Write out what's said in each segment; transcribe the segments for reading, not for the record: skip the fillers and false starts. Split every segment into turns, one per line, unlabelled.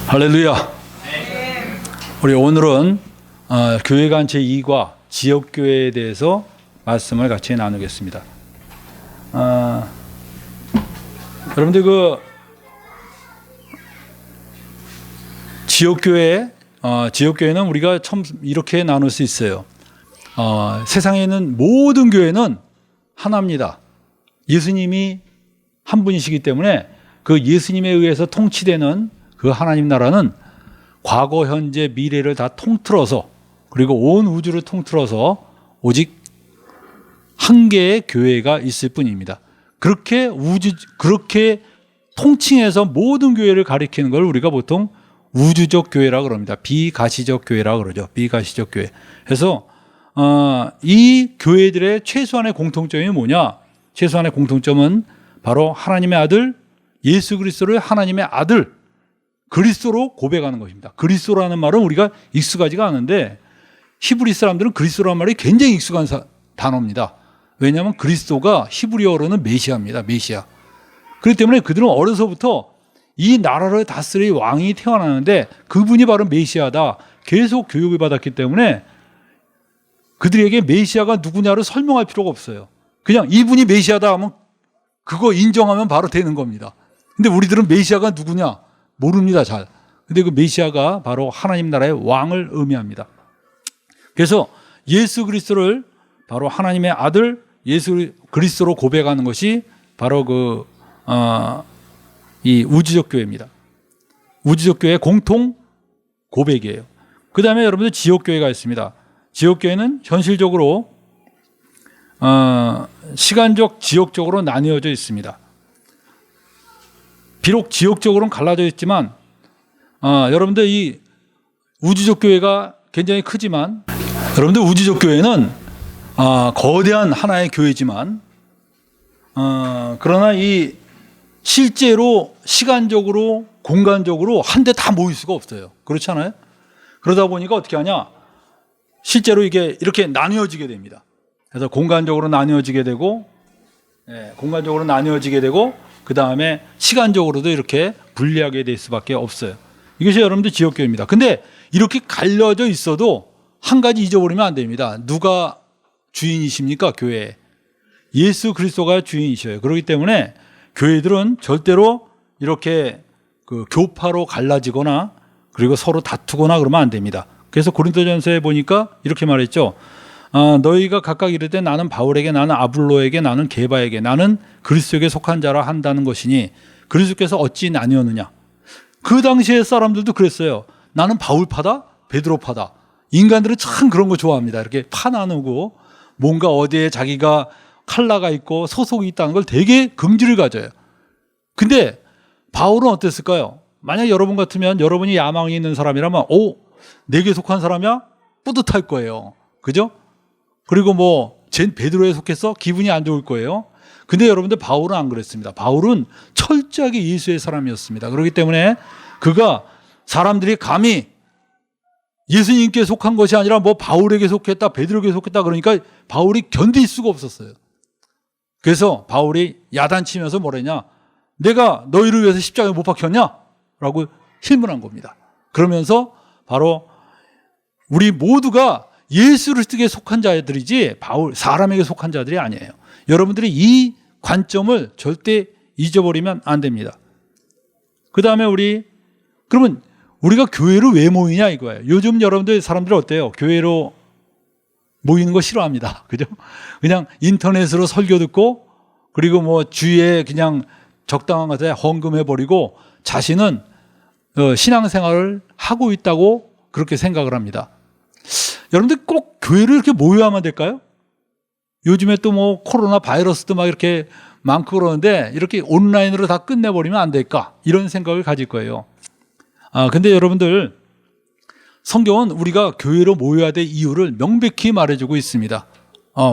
할렐루야. 우리 오늘은 교회관 제2과 지역교회에 대해서 말씀을 같이 나누겠습니다. 여러분들 지역교회는 우리가 처음 이렇게 나눌 수 있어요. 세상에 있는 모든 교회는 하나입니다. 예수님이 한 분이시기 때문에 그 예수님에 의해서 통치되는 그 하나님 나라는 과거, 현재, 미래를 다 통틀어서, 그리고 온 우주를 통틀어서 오직 한 개의 교회가 있을 뿐입니다. 그렇게 통칭해서 모든 교회를 가리키는 걸 우리가 보통 우주적 교회라고 그럽니다. 비가시적 교회라고 그러죠. 비가시적 교회. 그래서 이 교회들의 최소한의 공통점이 뭐냐? 최소한의 공통점은 바로 하나님의 아들 예수 그리스도를 하나님의 아들 그리스도로 고백하는 것입니다. 그리스도라는 말은 우리가 익숙하지가 않은데 히브리 사람들은 그리스도라는 말이 굉장히 익숙한 단어입니다. 왜냐하면 그리스도가 히브리어로는 메시아입니다. 메시아. 그렇기 때문에 그들은 어려서부터 이 나라를 다스릴 왕이 태어나는데 그분이 바로 메시아다 계속 교육을 받았기 때문에 그들에게 메시아가 누구냐를 설명할 필요가 없어요. 그냥 이분이 메시아다 하면 그거 인정하면 바로 되는 겁니다. 근데 우리들은 메시아가 누구냐 모릅니다, 잘. 근데 그 메시아가 바로 하나님 나라의 왕을 의미합니다. 그래서 예수 그리스도를 바로 하나님의 아들 예수 그리스도로 고백하는 것이 바로 이 우주적 교회입니다. 우주적 교회의 공통 고백이에요. 그 다음에 여러분들 지역 교회가 있습니다. 지역 교회는 현실적으로 시간적, 지역적으로 나뉘어져 있습니다. 비록 지역적으로는 갈라져 있지만 여러분들 이 우주적 교회가 굉장히 크지만 여러분들 우주적 교회는 거대한 하나의 교회지만 그러나 이 실제로 시간적으로 공간적으로 한데 다 모일 수가 없어요. 그렇지 않아요? 그러다 보니까 어떻게 하냐? 실제로 이게 이렇게 나뉘어지게 됩니다. 그래서 공간적으로 나뉘어지게 되고 그 다음에 시간적으로도 이렇게 분리하게 될 수밖에 없어요. 이것이 여러분들 지역교회입니다. 근데 이렇게 갈려져 있어도 한 가지 잊어버리면 안 됩니다. 누가 주인이십니까? 교회에. 예수 그리스도가 주인이셔요. 그렇기 때문에 교회들은 절대로 이렇게 교파로 갈라지거나 그리고 서로 다투거나 그러면 안 됩니다. 그래서 고린도전서에 보니까 이렇게 말했죠. 너희가 각각 이르되 나는 바울에게 나는 아볼로에게 나는 게바에게 나는 그리스도에게 속한 자라 한다는 것이니 그리스도께서 어찌 나뉘었느냐. 그 당시에 사람들도 그랬어요. 나는 바울파다 베드로파다. 인간들은 참 그런 거 좋아합니다. 이렇게 파 나누고 뭔가 어디에 자기가 칼라가 있고 소속이 있다는 걸 되게 긍지를 가져요. 근데 바울은 어땠을까요? 만약 여러분 같으면 여러분이 야망이 있는 사람이라면 내게 속한 사람이야? 뿌듯할 거예요. 그죠? 그리고 쟨 베드로에 속했어? 기분이 안 좋을 거예요. 근데 여러분들 바울은 안 그랬습니다. 바울은 철저하게 예수의 사람이었습니다. 그렇기 때문에 그가 사람들이 감히 예수님께 속한 것이 아니라 바울에게 속했다, 베드로에게 속했다 그러니까 바울이 견딜 수가 없었어요. 그래서 바울이 야단치면서 뭐랬냐? 내가 너희를 위해서 십자가에 못 박혔냐? 라고 질문한 겁니다. 그러면서 바로 우리 모두가 예수 그리스도에게 속한 자들이지 사람에게 속한 자들이 아니에요. 여러분들이 이 관점을 절대 잊어버리면 안 됩니다. 그 다음에 그러면 우리가 교회로 왜 모이냐 이거예요. 요즘 사람들이 어때요? 교회로 모이는 거 싫어합니다. 그죠? 그냥 인터넷으로 설교 듣고 그리고 주위에 그냥 적당한 것에 헌금해버리고 자신은 신앙생활을 하고 있다고 그렇게 생각을 합니다. 여러분들 꼭 교회를 이렇게 모여야만 될까요? 요즘에 또 코로나 바이러스도 막 이렇게 많고 그러는데 이렇게 온라인으로 다 끝내버리면 안 될까? 이런 생각을 가질 거예요. 근데 여러분들 성경은 우리가 교회로 모여야 될 이유를 명백히 말해주고 있습니다.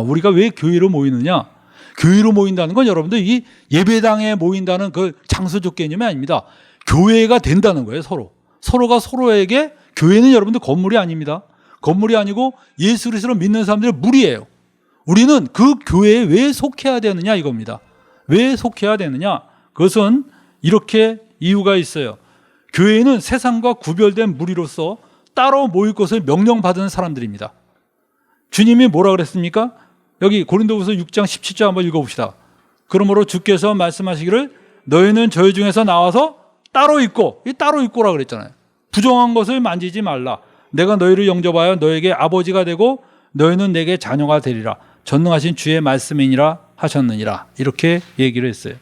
우리가 왜 교회로 모이느냐? 교회로 모인다는 건 여러분들 이 예배당에 모인다는 그 장소적 개념이 아닙니다. 교회가 된다는 거예요, 서로. 서로가 서로에게 교회는 여러분들 건물이 아닙니다. 건물이 아니고 예수 그리스도를 믿는 사람들의 무리예요. 우리는 그 교회에 왜 속해야 되느냐 이겁니다. 왜 속해야 되느냐? 그것은 이렇게 이유가 있어요. 교회는 세상과 구별된 무리로서 따로 모일 것을 명령받은 사람들입니다. 주님이 뭐라 그랬습니까? 여기 고린도후서 6장 17절 한번 읽어봅시다. 그러므로 주께서 말씀하시기를 너희는 저희 중에서 나와서 따로 있고, 이 따로 있고라 그랬잖아요. 부정한 것을 만지지 말라. 내가 너희를 영접하여 너에게 아버지가 되고 너희는 내게 자녀가 되리라. 전능하신 주의 말씀이니라 하셨느니라. 이렇게 얘기를 했어요.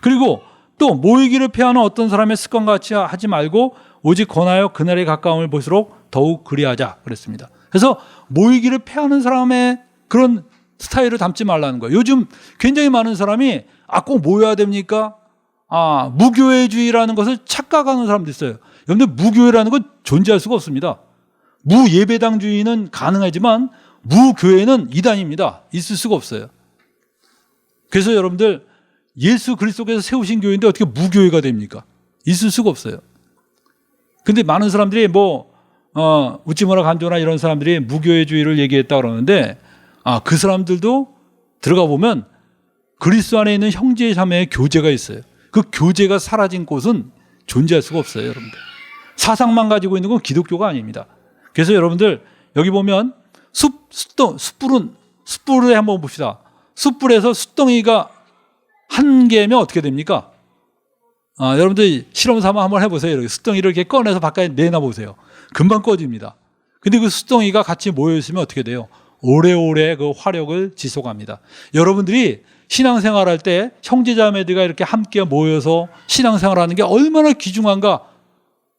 그리고 또 모이기를 피하는 어떤 사람의 습관같이 하지 말고 오직 권하여 그날의 가까움을 볼수록 더욱 그리하자 그랬습니다. 그래서 모이기를 피하는 사람의 그런 스타일을 담지 말라는 거예요. 요즘 굉장히 많은 사람이 꼭 모여야 됩니까? 무교회주의라는 것을 착각하는 사람도 있어요. 여러분들 무교회라는 건 존재할 수가 없습니다. 무예배당주의는 가능하지만 무교회는 이단입니다. 있을 수가 없어요. 그래서 여러분들 예수 그리스도께서 세우신 교회인데 어떻게 무교회가 됩니까? 있을 수가 없어요. 근데 많은 사람들이 우찌무라 간조나 이런 사람들이 무교회주의를 얘기했다 그러는데 그 사람들도 들어가 보면 그리스도 안에 있는 형제 자매의 교제가 있어요. 그 교제가 사라진 곳은 존재할 수가 없어요, 여러분들. 사상만 가지고 있는 건 기독교가 아닙니다. 그래서 여러분들 여기 보면 숯불에 한번 봅시다. 숯불에서 숯덩이가 한 개면 어떻게 됩니까? 여러분들 실험 삼아 한번 해보세요. 이렇게 숯덩이를 이렇게 꺼내서 바깥에 내놔보세요. 금방 꺼집니다. 근데 그 숯덩이가 같이 모여있으면 어떻게 돼요? 오래오래 그 화력을 지속합니다. 여러분들이 신앙생활할 때 형제자매들과 이렇게 함께 모여서 신앙생활하는 게 얼마나 귀중한가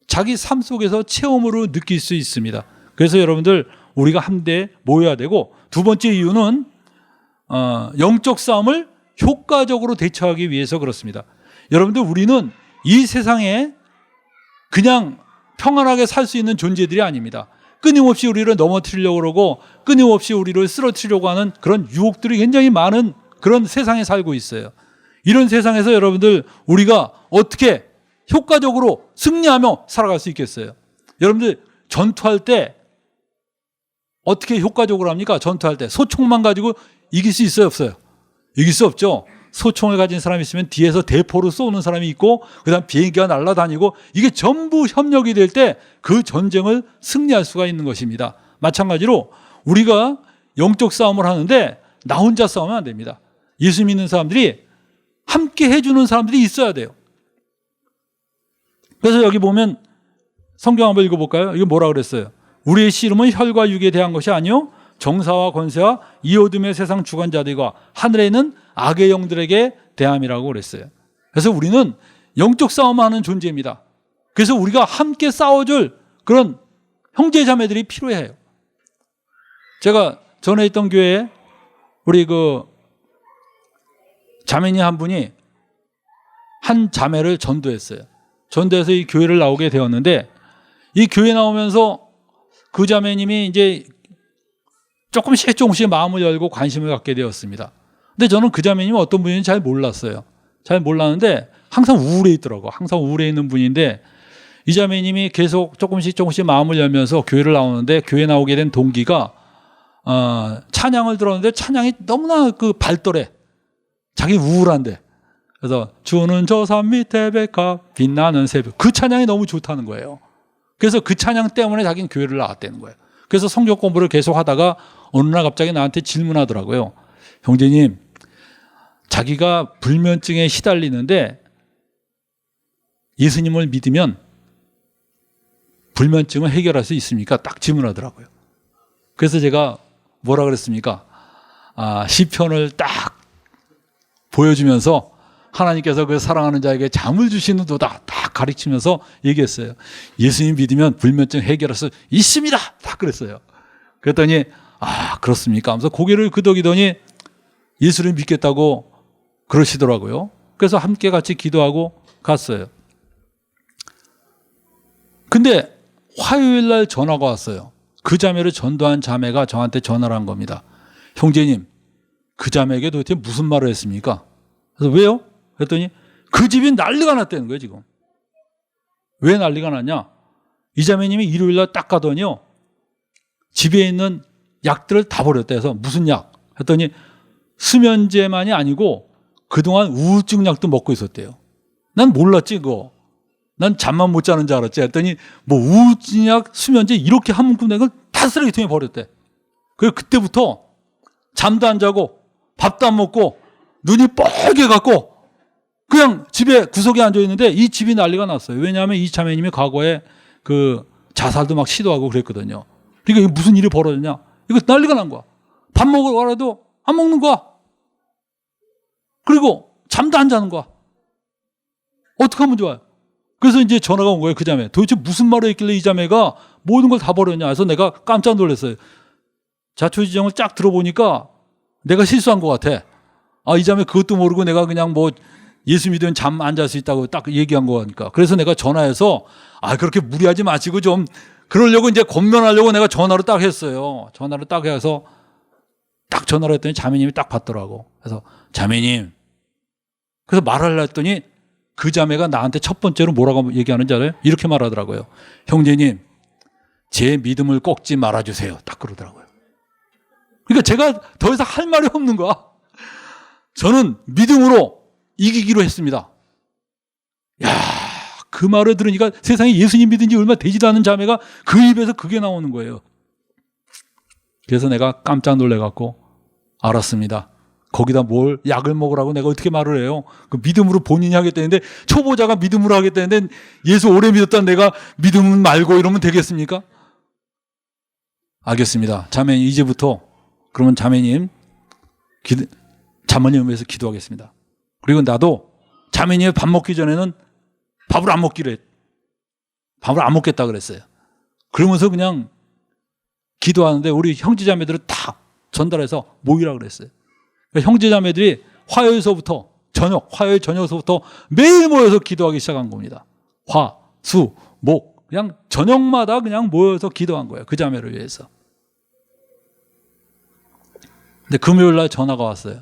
자기 삶 속에서 체험으로 느낄 수 있습니다. 그래서 여러분들 우리가 함께 모여야 되고, 두 번째 이유는 영적 싸움을 효과적으로 대처하기 위해서 그렇습니다. 여러분들 우리는 이 세상에 그냥 평안하게 살 수 있는 존재들이 아닙니다. 끊임없이 우리를 넘어뜨리려고 그러고 끊임없이 우리를 쓰러뜨리려고 하는 그런 유혹들이 굉장히 많은 그런 세상에 살고 있어요. 이런 세상에서 여러분들 우리가 어떻게 효과적으로 승리하며 살아갈 수 있겠어요? 여러분들 전투할 때 어떻게 효과적으로 합니까? 전투할 때 소총만 가지고 이길 수 있어요, 없어요? 이길 수 없죠. 소총을 가진 사람이 있으면 뒤에서 대포로 쏘는 사람이 있고 그다음 비행기가 날아다니고 이게 전부 협력이 될 때 그 전쟁을 승리할 수가 있는 것입니다. 마찬가지로 우리가 영적 싸움을 하는데 나 혼자 싸우면 안 됩니다. 예수 믿는 사람들이 함께 해주는 사람들이 있어야 돼요. 그래서 여기 보면 성경 한번 읽어볼까요? 이거 뭐라 그랬어요? 우리의 씨름은 혈과 육에 대한 것이 아니요 정사와 권세와 이 어둠의 세상 주관자들과 하늘에 있는 악의 영들에게 대함이라고 그랬어요. 그래서 우리는 영적 싸움을 하는 존재입니다. 그래서 우리가 함께 싸워줄 그런 형제 자매들이 필요해요. 제가 전에 있던 교회에 우리 자매님 한 분이 한 자매를 전도했어요. 전도해서 이 교회를 나오게 되었는데 이 교회 나오면서 그 자매님이 이제 조금씩 마음을 열고 관심을 갖게 되었습니다. 근데 저는 그 자매님이 어떤 분인지 잘 몰랐어요. 잘 몰랐는데 항상 우울해 있더라고요. 항상 우울해 있는 분인데 이 자매님이 계속 조금씩 마음을 열면서 교회를 나오는데 교회 나오게 된 동기가 찬양을 들었는데 찬양이 너무나 발더래. 자기 우울한데. 그래서 주는 저 산 밑에 백합 빛나는 새벽. 그 찬양이 너무 좋다는 거예요. 그래서 그 찬양 때문에 자기는 교회를 나왔다는 거예요. 그래서 성경 공부를 계속 하다가 어느 날 갑자기 나한테 질문하더라고요. 형제님, 자기가 불면증에 시달리는데 예수님을 믿으면 불면증을 해결할 수 있습니까? 딱 질문하더라고요. 그래서 제가 뭐라 그랬습니까? 시편을 딱 보여주면서 하나님께서 그 사랑하는 자에게 잠을 주시는 도다 딱 가르치면서 얘기했어요. 예수님 믿으면 불면증 해결할 수 있습니다. 딱 그랬어요. 그랬더니 그렇습니까? 하면서 고개를 끄덕이더니 예수를 믿겠다고 그러시더라고요. 그래서 함께 같이 기도하고 갔어요. 근데 화요일 날 전화가 왔어요. 그 자매를 전도한 자매가 저한테 전화를 한 겁니다. 형제님, 그 자매에게 도대체 무슨 말을 했습니까? 그래서 왜요? 그랬더니 그 집이 난리가 났다는 거예요, 지금. 왜 난리가 났냐? 이 자매님이 일요일 날 딱 가더니요. 집에 있는 약들을 다 버렸다 해서 무슨 약? 했더니 수면제만이 아니고 그동안 우울증 약도 먹고 있었대요. 난 몰랐지, 그거. 난 잠만 못 자는 줄 알았지. 했더니 뭐 우울증약, 수면제 이렇게 한 문구 낸 걸 다 쓰레기통에 버렸대. 그래서 그때부터 잠도 안 자고 밥도 안 먹고 눈이 뻘게 갖고 그냥 집에 구석에 앉아 있는데 이 집이 난리가 났어요. 왜냐하면 이 자매님이 과거에 그 자살도 막 시도하고 그랬거든요. 그러니까 이게 무슨 일이 벌어졌냐? 이거 난리가 난 거야. 밥 먹으러 가라도 안 먹는 거야. 그리고 잠도 안 자는 거야. 어떻게 하면 좋아요? 그래서 이제 전화가 온 거예요, 그 자매. 도대체 무슨 말을 했길래 이 자매가 모든 걸 다 버렸냐. 그래서 내가 깜짝 놀랐어요. 자초지종을 쫙 들어보니까 내가 실수한 것 같아. 아, 이 자매 그것도 모르고 내가 그냥 뭐 예수 믿으면 잠 안 잘 수 있다고 딱 얘기한 거니까. 그래서 내가 전화해서 아, 그렇게 무리하지 마시고 좀 그러려고 이제 권면하려고 내가 전화를 딱 했어요. 전화를 딱 해서 딱 전화를 했더니 자매님이 딱 받더라고. 그래서 자매님. 그래서 말하려 했더니 그 자매가 나한테 첫 번째로 뭐라고 얘기하는지 알아요? 이렇게 말하더라고요. 형제님, 제 믿음을 꺾지 말아주세요. 딱 그러더라고요. 그러니까 제가 더 이상 할 말이 없는 거야. 저는 믿음으로 이기기로 했습니다. 야, 그 말을 들으니까 세상에 예수님 믿은 지 얼마 되지도 않은 자매가 그 입에서 그게 나오는 거예요. 그래서 내가 깜짝 놀래갖고 알았습니다. 거기다 뭘 약을 먹으라고 내가 어떻게 말을 해요? 그 믿음으로 본인이 하겠다는데 초보자가 믿음으로 하겠다는데 예수 오래 믿었던 내가 믿음 말고 이러면 되겠습니까? 알겠습니다. 자매님 이제부터 그러면 자매님 자매님 위해서 기도하겠습니다. 그리고 나도 자매님이 밥 먹기 전에는 밥을 안 먹기로 했. 밥을 안 먹겠다 그랬어요. 그러면서 그냥 기도하는데 우리 형제자매들을 다 전달해서 모이라 그랬어요. 그러니까 형제자매들이 화요일서부터 화요일 저녁서부터 매일 모여서 기도하기 시작한 겁니다. 화, 수, 목 그냥 저녁마다 그냥 모여서 기도한 거예요. 그 자매를 위해서. 근데 금요일 날 전화가 왔어요.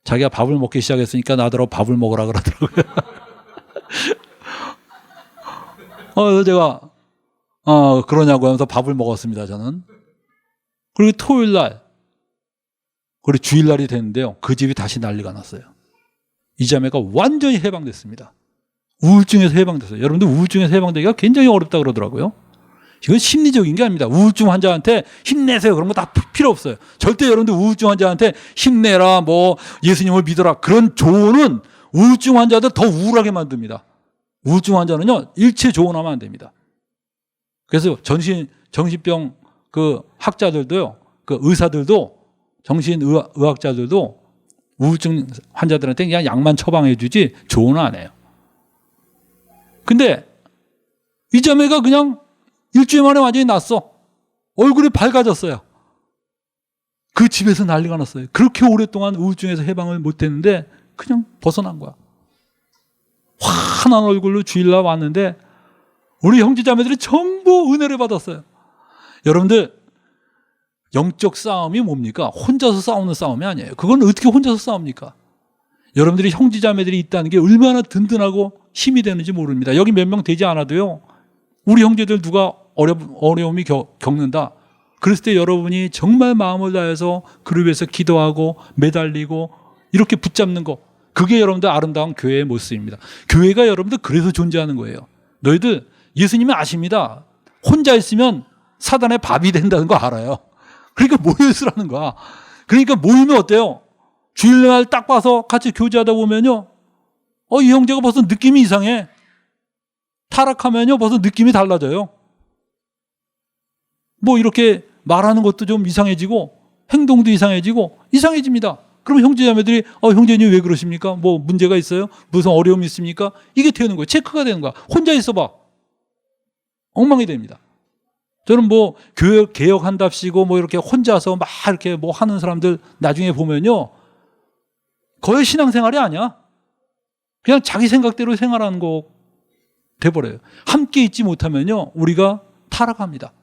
자기가 밥을 먹기 시작했으니까 나더러 밥을 먹으라 그러더라고요. 그래서 제가 그러냐고 하면서 밥을 먹었습니다. 저는. 그리고 토요일 날 그리고 주일 날이 됐는데요. 그 집이 다시 난리가 났어요. 이 자매가 완전히 해방됐습니다. 우울증에서 해방됐어요. 여러분들 우울증에서 해방되기가 굉장히 어렵다 그러더라고요. 이건 심리적인 게 아닙니다. 우울증 환자한테 힘내세요. 그런 거 다 필요 없어요. 절대 여러분들 우울증 환자한테 힘내라, 뭐 예수님을 믿어라. 그런 조언은 우울증 환자들 더 우울하게 만듭니다. 우울증 환자는요, 일체 조언하면 안 됩니다. 그래서 정신병 그 학자들도요, 그 의사들도 정신의학자들도 우울증 환자들한테 그냥 약만 처방해 주지 조언은 안 해요. 근데 이 자매가 그냥 일주일 만에 완전히 났어. 얼굴이 밝아졌어요. 그 집에서 난리가 났어요. 그렇게 오랫동안 우울증에서 해방을 못했는데 그냥 벗어난 거야. 환한 얼굴로 주일날 왔는데 우리 형제자매들이 전부 은혜를 받았어요. 여러분들 영적 싸움이 뭡니까? 혼자서 싸우는 싸움이 아니에요. 그건 어떻게 혼자서 싸웁니까? 여러분들이 형제자매들이 있다는 게 얼마나 든든하고 힘이 되는지 모릅니다. 여기 몇 명 되지 않아도요. 우리 형제들 누가 어려움이 겪는다. 그랬을 때 여러분이 정말 마음을 다해서 그를 위해서 기도하고 매달리고 이렇게 붙잡는 거. 그게 여러분들 아름다운 교회의 모습입니다. 교회가 여러분들 그래서 존재하는 거예요. 너희들 예수님이 아십니다. 혼자 있으면 사단의 밥이 된다는 거 알아요. 그러니까 모여 있으라는 거야. 그러니까 모이면 어때요? 주일날 딱 봐서 같이 교제하다 보면요. 이 형제가 벌써 느낌이 이상해. 타락하면요. 벌써 느낌이 달라져요. 뭐 이렇게 말하는 것도 좀 이상해지고 행동도 이상해집니다. 그럼 형제자매들이 형제님 왜 그러십니까? 뭐 문제가 있어요? 무슨 어려움이 있습니까? 이게 되는 거예요. 체크가 되는 거야. 혼자 있어봐. 엉망이 됩니다. 저는 뭐 교회 개혁한답시고 뭐 이렇게 혼자서 막 이렇게 뭐 하는 사람들 나중에 보면요. 거의 신앙생활이 아니야. 그냥 자기 생각대로 생활하는 거 돼버려요. 함께 있지 못하면요. 우리가 타락합니다.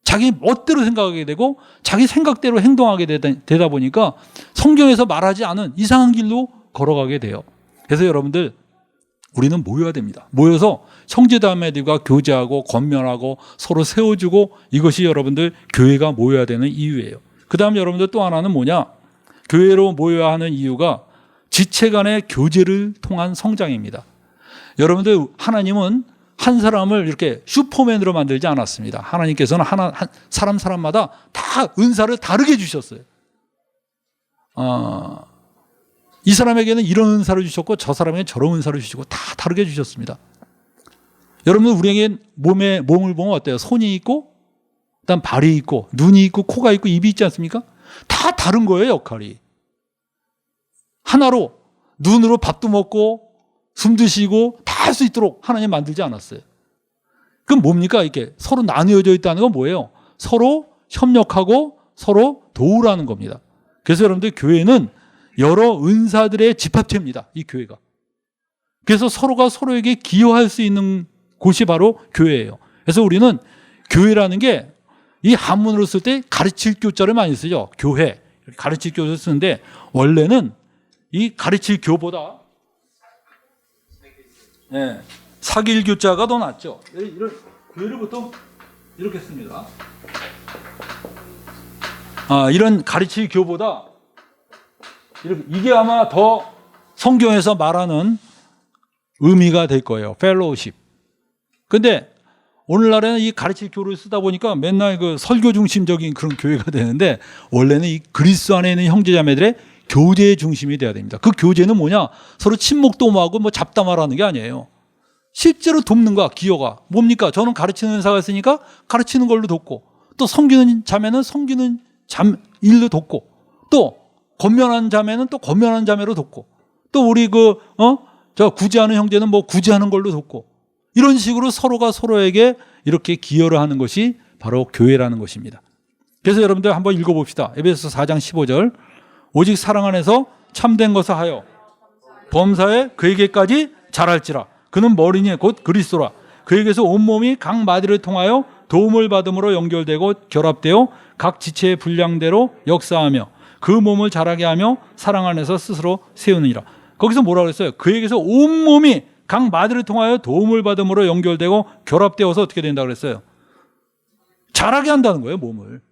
자기 멋대로 생각하게 되고 자기 생각대로 행동하게 되다 보니까 성경에서 말하지 않은 이상한 길로 걸어가게 돼요. 그래서 여러분들 우리는 모여야 됩니다. 모여서 형제자매들과 교제하고 권면하고 서로 세워주고 이것이 여러분들 교회가 모여야 되는 이유예요. 그 다음 여러분들 또 하나는 뭐냐? 교회로 모여야 하는 이유가 지체 간의 교제를 통한 성장입니다. 여러분들 하나님은 한 사람을 이렇게 슈퍼맨으로 만들지 않았습니다. 하나님께서는 사람마다 다 은사를 다르게 주셨어요. 이 사람에게는 이런 은사를 주셨고 저 사람에게는 저런 은사를 주시고 다 다르게 주셨습니다. 여러분 우리에게 몸을 보면 어때요? 손이 있고 그다음 발이 있고 눈이 있고 코가 있고 입이 있지 않습니까? 다 다른 거예요, 역할이. 하나로 눈으로 밥도 먹고 숨도 쉬고 다 할 수 있도록 하나님 만들지 않았어요. 그럼 뭡니까? 이렇게 서로 나뉘어져 있다는 건 뭐예요? 서로 협력하고 서로 도우라는 겁니다. 그래서 여러분들 교회는 여러 은사들의 집합체입니다. 이 교회가. 그래서 서로가 서로에게 기여할 수 있는 곳이 바로 교회예요. 그래서 우리는 교회라는 게 이 한문으로 쓸 때 가르칠 교자를 많이 쓰죠. 교회. 가르칠 교자를 쓰는데 원래는 이 가르칠 교보다 사귈 교자가 더 낫죠. 이런 교회를 보통 이렇게 씁니다. 이런 가르칠 교보다 이게 아마 더 성경에서 말하는 의미가 될 거예요. 펠로우십. 근데 오늘날에는 이 가르칠 교를 쓰다 보니까 맨날 그 설교 중심적인 그런 교회가 되는데 원래는 이 그리스도 안에 있는 형제자매들의 교제의 중심이 돼야 됩니다. 그 교제는 뭐냐? 서로 친목 도모하고 뭐 잡담하라는 게 아니에요. 실제로 돕는 거야, 기여가. 뭡니까? 저는 가르치는 은사가 있으니까 가르치는 걸로 돕고 또 섬기는 자매는 섬기는 일로 돕고 또 권면하는 자매는 또 권면하는 자매로 돕고 또 우리 저 구제하는 형제는 뭐 구제하는 걸로 돕고 이런 식으로 서로가 서로에게 이렇게 기여를 하는 것이 바로 교회라는 것입니다. 그래서 여러분들 한번 읽어봅시다. 에베소서 4장 15절. 오직 사랑 안에서 참된 것을 하여 범사에 그에게까지 자랄지라. 그는 머리니 곧 그리스도라. 그에게서 온몸이 각 마디를 통하여 도움을 받음으로 연결되고 결합되어 각 지체의 분량대로 역사하며 그 몸을 자라게 하며 사랑 안에서 스스로 세우느니라. 거기서 뭐라고 그랬어요? 그에게서 온몸이 각 마디를 통하여 도움을 받음으로 연결되고 결합되어서 어떻게 된다고 그랬어요? 자라게 한다는 거예요, 몸을.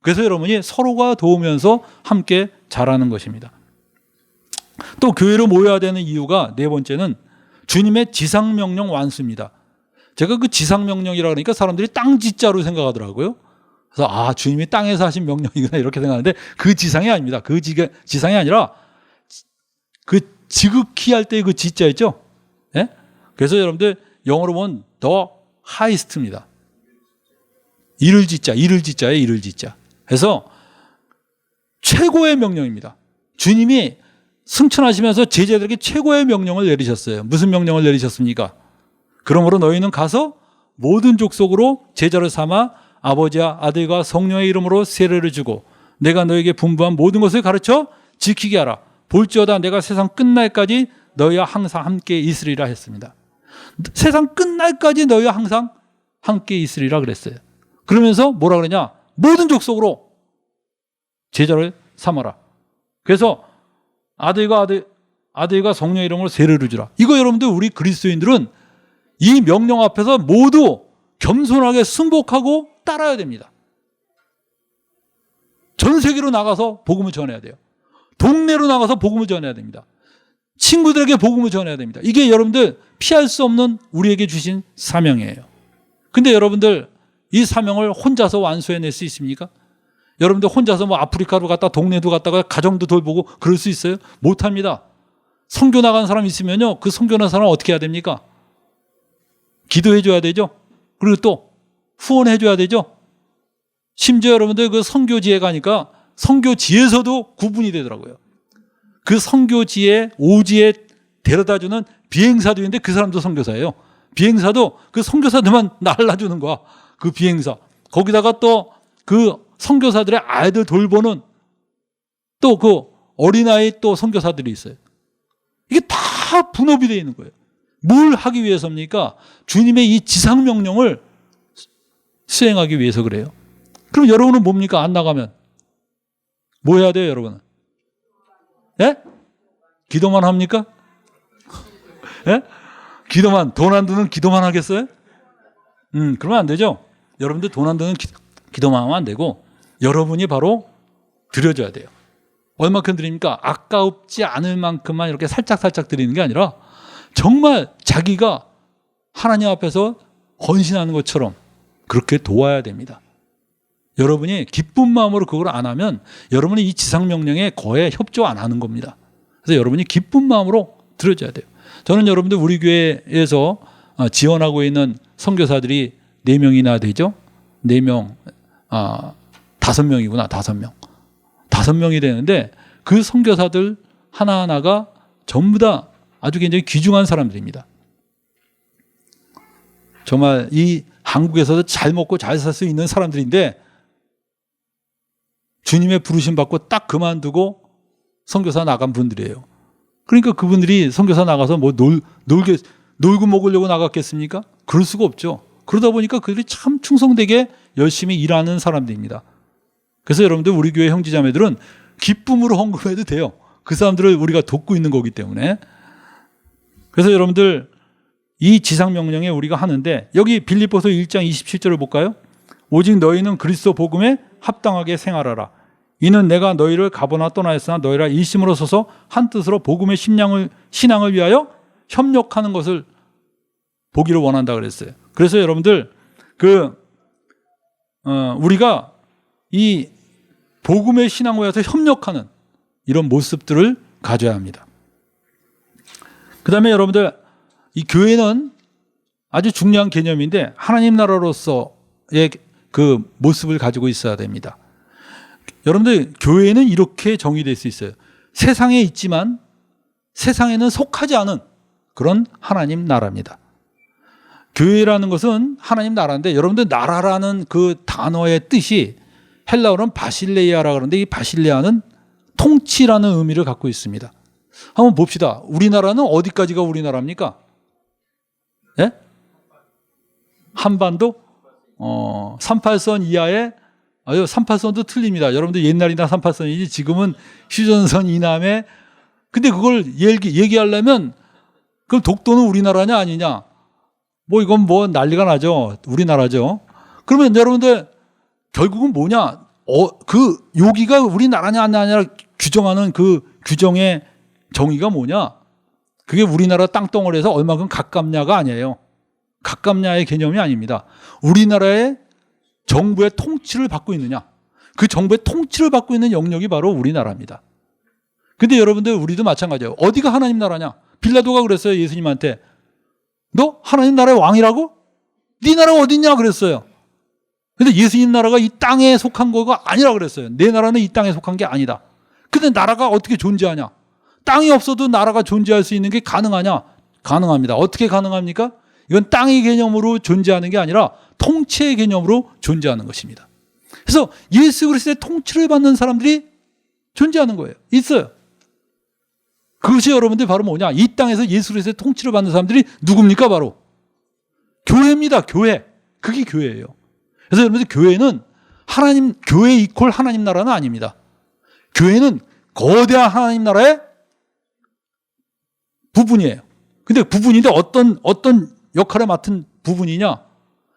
그래서 여러분이 서로가 도우면서 함께 자라는 것입니다. 또 교회로 모여야 되는 이유가 네 번째는 주님의 지상명령 완수입니다. 제가 그 지상명령이라 그러니까 사람들이 땅 지자로 생각하더라고요. 그래서 주님이 땅에서 하신 명령이구나 이렇게 생각하는데 그 지상이 아닙니다. 그 지상이 아니라 그 지극히 할 때 그 지자 있죠? 예? 그래서 여러분들 영어로 보면 the highest입니다. 이를 지자예요, 이를 지자. 그래서 최고의 명령입니다. 주님이 승천하시면서 제자들에게 최고의 명령을 내리셨어요. 무슨 명령을 내리셨습니까? 그러므로 너희는 가서 모든 족속으로 제자를 삼아 아버지와 아들과 성령의 이름으로 세례를 주고 내가 너에게 분부한 모든 것을 가르쳐 지키게 하라. 볼지어다 내가 세상 끝날까지 너희와 항상 함께 있으리라 했습니다. 세상 끝날까지 너희와 항상 함께 있으리라 그랬어요. 그러면서 뭐라 그러냐? 모든 족속으로 제자를 삼아라. 그래서 아들과 성령의 이름으로 세례를 주라. 이거 여러분들 우리 그리스도인들은 이 명령 앞에서 모두 겸손하게 순복하고 따라야 됩니다. 전 세계로 나가서 복음을 전해야 돼요. 동네로 나가서 복음을 전해야 됩니다. 친구들에게 복음을 전해야 됩니다. 이게 여러분들 피할 수 없는 우리에게 주신 사명이에요. 근데 여러분들 이 사명을 혼자서 완수해낼 수 있습니까? 여러분들 혼자서 뭐 아프리카로 갔다 동네도 갔다가 가정도 돌보고 그럴 수 있어요? 못합니다. 선교 나간 사람 있으면요, 그 선교 나간 사람 어떻게 해야 됩니까? 기도해 줘야 되죠. 그리고 또 후원해 줘야 되죠. 심지어 여러분들 그 선교지에 가니까 선교지에서도 구분이 되더라고요. 그 선교지에 오지에 데려다주는 비행사도 있는데 그 사람도 선교사예요. 비행사도 그 선교사들만 날라주는 거야. 그 비행사. 거기다가 또 그 선교사들의 아이들 돌보는 또 그 어린아이 또 선교사들이 있어요. 이게 다 분업이 되어 있는 거예요. 뭘 하기 위해서입니까? 주님의 이 지상명령을 수행하기 위해서 그래요. 그럼 여러분은 뭡니까? 안 나가면 뭐 해야 돼요, 여러분은? 예? 기도만 합니까? 예? 기도만, 돈 안 드는 기도만 하겠어요? 그러면 안 되죠. 여러분들 돈 안 드는 기도만 하면 안 되고 여러분이 바로 드려줘야 돼요. 얼마큼 드립니까? 아까up지 않을 만큼만 이렇게 살짝살짝 드리는 게 아니라 정말 자기가 하나님 앞에서 헌신하는 것처럼 그렇게 도와야 됩니다. 여러분이 기쁜 마음으로 그걸 안 하면 여러분이 이 지상명령에 거에 협조 안 하는 겁니다. 그래서 여러분이 기쁜 마음으로 들어줘야 돼요. 저는 여러분들 우리 교회에서 지원하고 있는 선교사들이 4명이나 되죠. 4명, 5명이구나. 5명. 5명이 되는데 그 선교사들 하나하나가 전부 다 아주 굉장히 귀중한 사람들입니다. 정말 이 한국에서도 잘 먹고 잘 살 수 있는 사람들인데 주님의 부르심 받고 딱 그만두고 선교사 나간 분들이에요. 그러니까 그분들이 선교사 나가서 뭐 놀고 먹으려고 나갔겠습니까? 그럴 수가 없죠. 그러다 보니까 그들이 참 충성되게 열심히 일하는 사람들입니다. 그래서 여러분들 우리 교회 형제자매들은 기쁨으로 헌금해도 돼요. 그 사람들을 우리가 돕고 있는 거기 때문에. 그래서 여러분들 이 지상명령에 우리가 하는데 여기 빌립보서 1장 27절을 볼까요? 오직 너희는 그리스도 복음에 합당하게 생활하라. 이는 내가 너희를 가보나 떠나였으나 너희라 일심으로 서서 한 뜻으로 복음의 신앙을 위하여 협력하는 것을 보기를 원한다 그랬어요. 그래서 여러분들 우리가 이 복음의 신앙을 위해서 협력하는 이런 모습들을 가져야 합니다. 그 다음에 여러분들 이 교회는 아주 중요한 개념인데 하나님 나라로서의 그 모습을 가지고 있어야 됩니다. 여러분들 교회는 이렇게 정의될 수 있어요. 세상에 있지만 세상에는 속하지 않은 그런 하나님 나라입니다. 교회라는 것은 하나님 나라인데 여러분들 나라라는 그 단어의 뜻이 헬라어로는 바실레이아라고 하는데 이 바실레아는 통치라는 의미를 갖고 있습니다. 한번 봅시다. 우리나라는 어디까지가 우리나라입니까? 예? 한반도? 38선 이하에 38선도 틀립니다. 여러분들 옛날이나 38선이지 지금은 휴전선 이남에 근데 그걸 얘기하려면 그럼 독도는 우리나라냐 아니냐? 뭐 이건 뭐 난리가 나죠. 우리나라죠. 그러면 여러분들 결국은 뭐냐? 여기가 우리나라냐 아니냐 규정하는 그 규정의 정의가 뭐냐? 그게 우리나라 땅덩어리에서 얼마큼 가깝냐가 아니에요. 가깝냐의 개념이 아닙니다. 우리나라의 정부의 통치를 받고 있느냐? 그 정부의 통치를 받고 있는 영역이 바로 우리나라입니다. 근데 여러분들 우리도 마찬가지예요. 어디가 하나님 나라냐? 빌라도가 그랬어요. 예수님한테. 너 하나님 나라의 왕이라고? 네 나라가 어딨냐 그랬어요. 근데 예수님 나라가 이 땅에 속한 거가 아니라 그랬어요. 내 나라는 이 땅에 속한 게 아니다. 근데 나라가 어떻게 존재하냐? 땅이 없어도 나라가 존재할 수 있는 게 가능하냐? 가능합니다. 어떻게 가능합니까? 이건 땅의 개념으로 존재하는 게 아니라 통치의 개념으로 존재하는 것입니다. 그래서 예수 그리스도의 통치를 받는 사람들이 존재하는 거예요. 있어요. 그것이 여러분들 바로 뭐냐? 이 땅에서 예수 그리스도의 통치를 받는 사람들이 누굽니까? 바로 교회입니다. 교회. 그게 교회예요. 그래서 여러분들 교회는 교회 이퀄 하나님 나라는 아닙니다. 교회는 거대한 하나님 나라의 부분이에요. 근데 부분인데 어떤 역할을 맡은 부분이냐?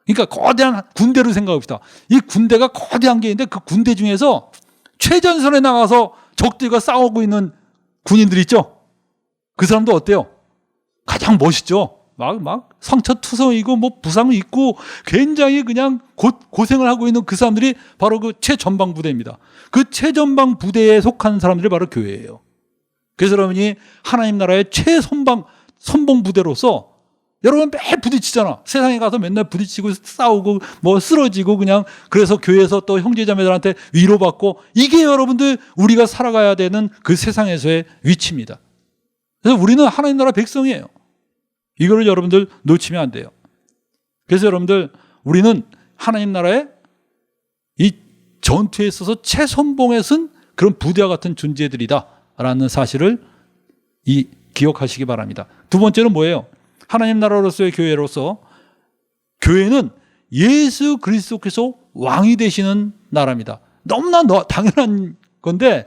그러니까 거대한 군대로 생각합시다. 이 군대가 거대한 게 있는데 그 군대 중에서 최전선에 나가서 적들과 싸우고 있는 군인들 있죠? 그 사람도 어때요? 가장 멋있죠? 막 상처투성이고 뭐 부상 있고 굉장히 그냥 고생을 하고 있는 그 사람들이 바로 그 최전방 부대입니다. 그 최전방 부대에 속한 사람들이 바로 교회예요. 그래서 여러분이 하나님 나라의 선봉 부대로서 여러분 매일 부딪히잖아. 세상에 가서 맨날 부딪히고 싸우고 뭐 쓰러지고 그냥 그래서 교회에서 또 형제자매들한테 위로받고 이게 여러분들 우리가 살아가야 되는 그 세상에서의 위치입니다. 그래서 우리는 하나님 나라 백성이에요. 이거를 여러분들 놓치면 안 돼요. 그래서 여러분들 우리는 하나님 나라의 이 전투에 있어서 최선봉에 쓴 그런 부대와 같은 존재들이다라는 사실을 기억하시기 바랍니다. 두 번째는 뭐예요? 하나님 나라로서의 교회로서 교회는 예수 그리스도께서 왕이 되시는 나라입니다. 너무나 당연한 건데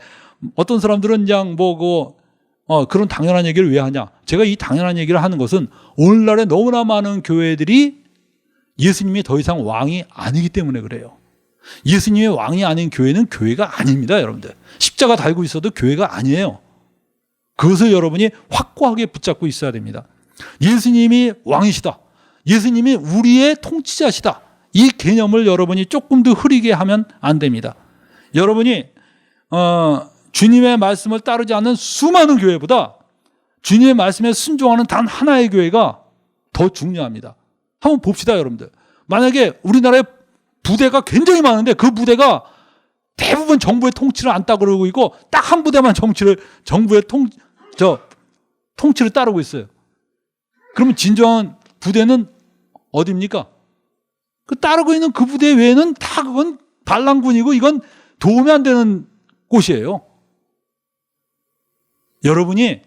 어떤 사람들은 그냥 그런 당연한 얘기를 왜 하냐? 제가 이 당연한 얘기를 하는 것은 오늘날에 너무나 많은 교회들이 예수님이 더 이상 왕이 아니기 때문에 그래요. 예수님이 왕이 아닌 교회는 교회가 아닙니다, 여러분들. 십자가 달고 있어도 교회가 아니에요. 그것을 여러분이 확고하게 붙잡고 있어야 됩니다. 예수님이 왕이시다. 예수님이 우리의 통치자시다. 이 개념을 여러분이 조금 더 흐리게 하면 안 됩니다. 여러분이 주님의 말씀을 따르지 않는 수많은 교회보다 주님의 말씀에 순종하는 단 하나의 교회가 더 중요합니다. 한번 봅시다, 여러분들. 만약에 우리나라에 부대가 굉장히 많은데 그 부대가 대부분 정부의 통치를 안 따르고 있고 딱 한 부대만 정부의 통치를 따르고 있어요. 그러면 진정한 부대는 어디입니까? 그 따르고 있는 그 부대 외에는 다 그건 반란군이고 이건 도움이 안 되는 곳이에요. 여러분이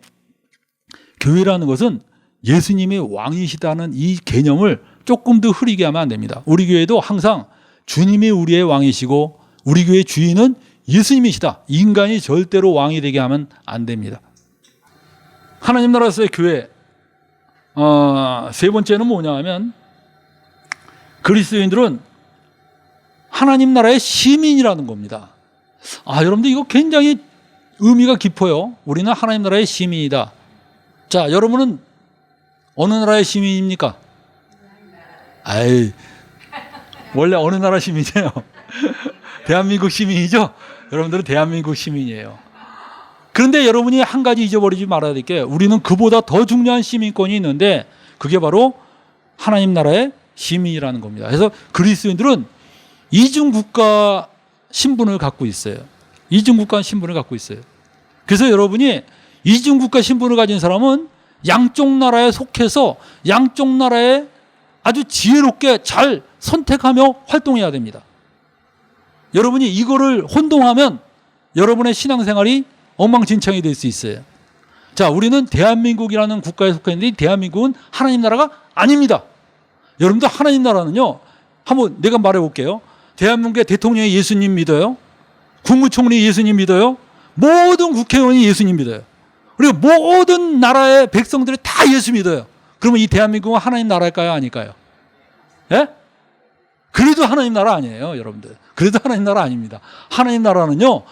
교회라는 것은 예수님이 왕이시다는 이 개념을 조금 더 흐리게 하면 안 됩니다. 우리 교회도 항상 주님이 우리의 왕이시고 우리 교회의 주인은 예수님이시다. 인간이 절대로 왕이 되게 하면 안 됩니다. 하나님 나라에서의 교회 세 번째는 뭐냐 하면 그리스도인들은 하나님 나라의 시민이라는 겁니다. 여러분들 이거 굉장히 의미가 깊어요. 우리는 하나님 나라의 시민이다. 자, 여러분은 어느 나라의 시민입니까? 원래 어느 나라 시민이에요? 대한민국 시민이죠? 여러분들은 대한민국 시민이에요. 그런데 여러분이 한 가지 잊어버리지 말아야 될 게 우리는 그보다 더 중요한 시민권이 있는데 그게 바로 하나님 나라의 시민이라는 겁니다. 그래서 그리스도인들은 이중국가 신분을 갖고 있어요. 이중국가 신분을 갖고 있어요. 그래서 여러분이 이중국가 신분을 가진 사람은 양쪽 나라에 속해서 양쪽 나라에 아주 지혜롭게 잘 선택하며 활동해야 됩니다. 여러분이 이거를 혼동하면 여러분의 신앙생활이 엉망진창이 될 수 있어요. 자, 우리는 대한민국이라는 국가에 속해 있는데 대한민국은 하나님 나라가 아닙니다. 여러분들 하나님 나라는요, 한번 내가 말해 볼게요. 대한민국의 대통령이 예수님 믿어요. 국무총리 예수님 믿어요. 모든 국회의원이 예수님 믿어요. 그리고 모든 나라의 백성들이 다 예수 믿어요. 그러면 이 대한민국은 하나님 나라일까요? 아닐까요? 예? 그래도 하나님 나라 아니에요, 여러분들. 그래도 하나님 나라 아닙니다. 하나님 나라는요,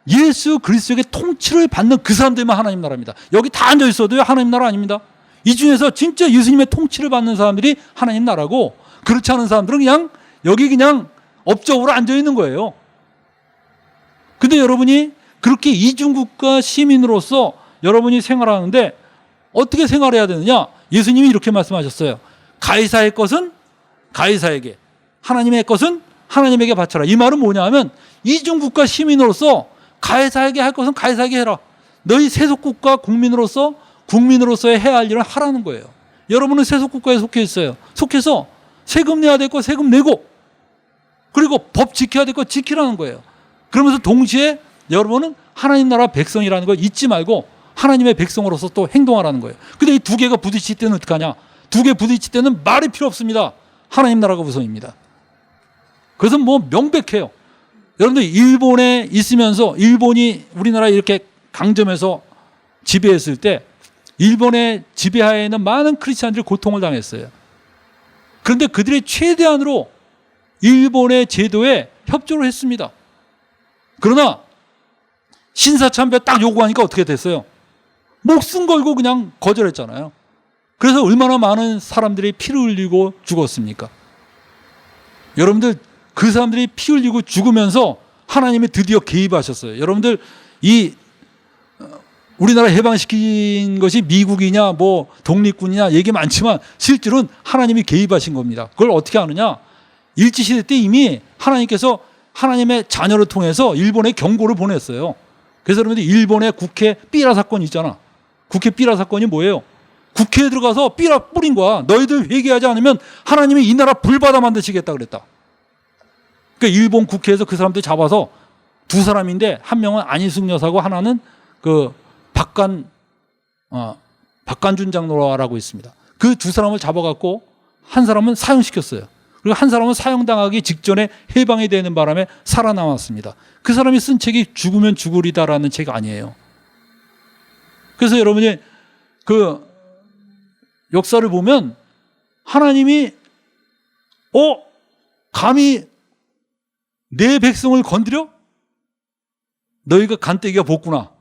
예수 그리스도의 통치를 받는 그 사람들만 하나님 나라입니다. 여기 다 앉아 있어도요, 하나님 나라 아닙니다. 이 중에서 진짜 예수님의 통치를 받는 사람들이 하나님 나라고, 그렇지 않은 사람들은 그냥 여기 그냥 업적으로 앉아 있는 거예요. 근데 여러분이 그렇게 이중국가 시민으로서 여러분이 생활하는데 어떻게 생활해야 되느냐? 예수님이 이렇게 말씀하셨어요. 가이사의 것은 가이사에게, 하나님의 것은 하나님에게 바쳐라. 이 말은 뭐냐 하면 이중국가 시민으로서 가이사에게 할 것은 가이사에게 해라. 너희 세속국가 국민으로서의 해야 할 일은 하라는 거예요. 여러분은 세속국가에 속해 있어요. 속해서 세금 내야 될 거 세금 내고, 그리고 법 지켜야 될 거 지키라는 거예요. 그러면서 동시에 여러분은 하나님 나라 백성이라는 걸 잊지 말고 하나님의 백성으로서 또 행동하라는 거예요. 근데 이 두 개가 부딪힐 때는 어떡하냐? 두 개 부딪힐 때는 말이 필요 없습니다. 하나님 나라가 우선입니다. 그래서 뭐 명백해요. 여러분들 일본에 있으면서 일본이 우리나라에 이렇게 강점해서 지배했을 때 일본의 지배하에 있는 많은 크리스찬들이 고통을 당했어요. 그런데 그들이 최대한으로 일본의 제도에 협조를 했습니다. 그러나 신사참배 딱 요구하니까 어떻게 됐어요? 목숨 걸고 그냥 거절했잖아요. 그래서 얼마나 많은 사람들이 피를 흘리고 죽었습니까? 여러분들 그 사람들이 피 흘리고 죽으면서 하나님이 드디어 개입하셨어요. 여러분들 이 우리나라 해방시킨 것이 미국이냐 뭐 독립군이냐 얘기 많지만 실제로는 하나님이 개입하신 겁니다. 그걸 어떻게 아느냐? 일제시대 때 이미 하나님께서 하나님의 자녀를 통해서 일본에 경고를 보냈어요. 그래서 여러분들 일본의 국회 삐라 사건 있잖아. 국회 삐라 사건이 뭐예요? 국회에 들어가서 삐라 뿌린 거야. 너희들 회개하지 않으면 하나님이 이 나라 불바다 만드시겠다 그랬다. 그러니까 일본 국회에서 그 사람들 잡아서 두 사람인데 한 명은 안희숙 여사고 하나는 그 박관준 장로라고 있습니다. 그 두 사람을 잡아갖고 한 사람은 사형시켰어요. 그리고 한 사람은 사형당하기 직전에 해방이 되는 바람에 살아남았습니다. 그 사람이 쓴 책이 죽으면 죽으리다라는 책 아니에요. 그래서 여러분이 그 역사를 보면 하나님이 감히 내 백성을 건드려? 너희가 간떼기가 벗구나.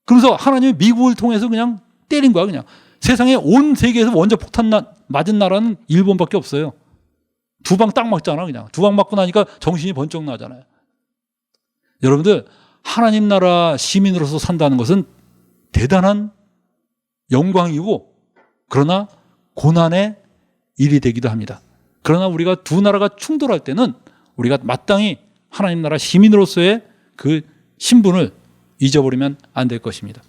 그러면서 하나님이 미국을 통해서 그냥 때린 거야. 그냥 세상에 온 세계에서 원자 폭탄 맞은 나라는 일본밖에 없어요. 두 방 딱 맞잖아. 그냥 두 방 맞고 나니까 정신이 번쩍 나잖아요. 여러분들, 하나님 나라 시민으로서 산다는 것은 대단한 영광이고, 그러나 고난의 일이 되기도 합니다. 그러나 우리가 두 나라가 충돌할 때는 우리가 마땅히 하나님 나라 시민으로서의 그 신분을 잊어버리면 안 될 것입니다.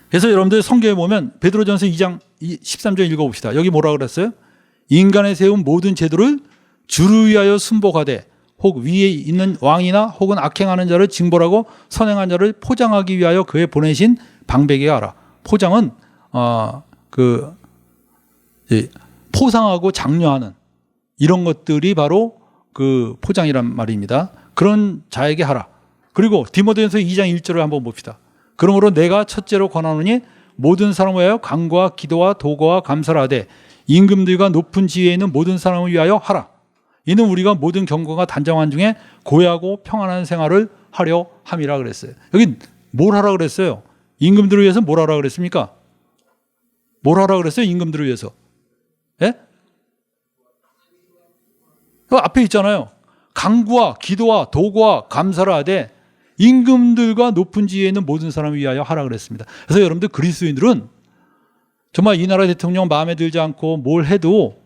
그래서 여러분들 성경에 보면 베드로전서 2장 13절 읽어봅시다. 여기 뭐라 그랬어요? 인간에 세운 모든 제도를 주를 위하여 순복하되 혹 위에 있는 왕이나 혹은 악행하는 자를 징벌하고 선행한 자를 포장하기 위하여 그의 보내신 방백에게 하라. 포장은 포상하고 장려하는 이런 것들이 바로 그 포장이란 말입니다. 그런 자에게 하라. 그리고 디모데전서 2장 1절을 한번 봅시다. 그러므로 내가 첫째로 권하노니 모든 사람을 위하여 간구와 기도와 도구와 감사를 하되 임금들과 높은 지위에 있는 모든 사람을 위하여 하라. 이는 우리가 모든 경건과 단정한 중에 고요하고 평안한 생활을 하려 함이라 그랬어요. 여기 뭘 하라 그랬어요? 임금들을 위해서 뭘 하라 그랬습니까? 뭘 하라 그랬어요? 임금들을 위해서. 예? 그 앞에 있잖아요. 간구와 기도와 도구와 감사를 하되 임금들과 높은 지위에 있는 모든 사람을 위하여 하라 그랬습니다. 그래서 여러분들 그리스도인들은 정말 이 나라 대통령 마음에 들지 않고 뭘 해도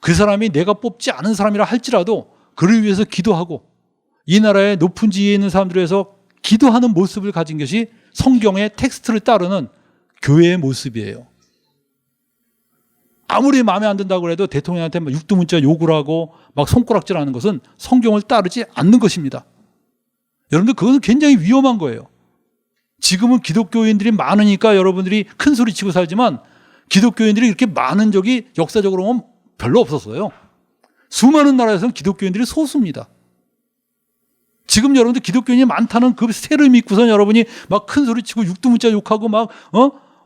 그 사람이 내가 뽑지 않은 사람이라 할지라도 그를 위해서 기도하고 이 나라의 높은 지위에 있는 사람들을 위해서 기도하는 모습을 가진 것이 성경의 텍스트를 따르는 교회의 모습이에요. 아무리 마음에 안 든다고 해도 대통령한테 막 육두문자 욕을 하고 막 손가락질하는 것은 성경을 따르지 않는 것입니다. 여러분들 그것은 굉장히 위험한 거예요. 지금은 기독교인들이 많으니까 여러분들이 큰 소리 치고 살지만 기독교인들이 이렇게 많은 적이 역사적으로 보면 별로 없었어요. 수많은 나라에서는 기독교인들이 소수입니다. 지금 여러분들 기독교인이 많다는 그 세를 믿고선 여러분이 막 큰 소리 치고 육두문자 욕하고 막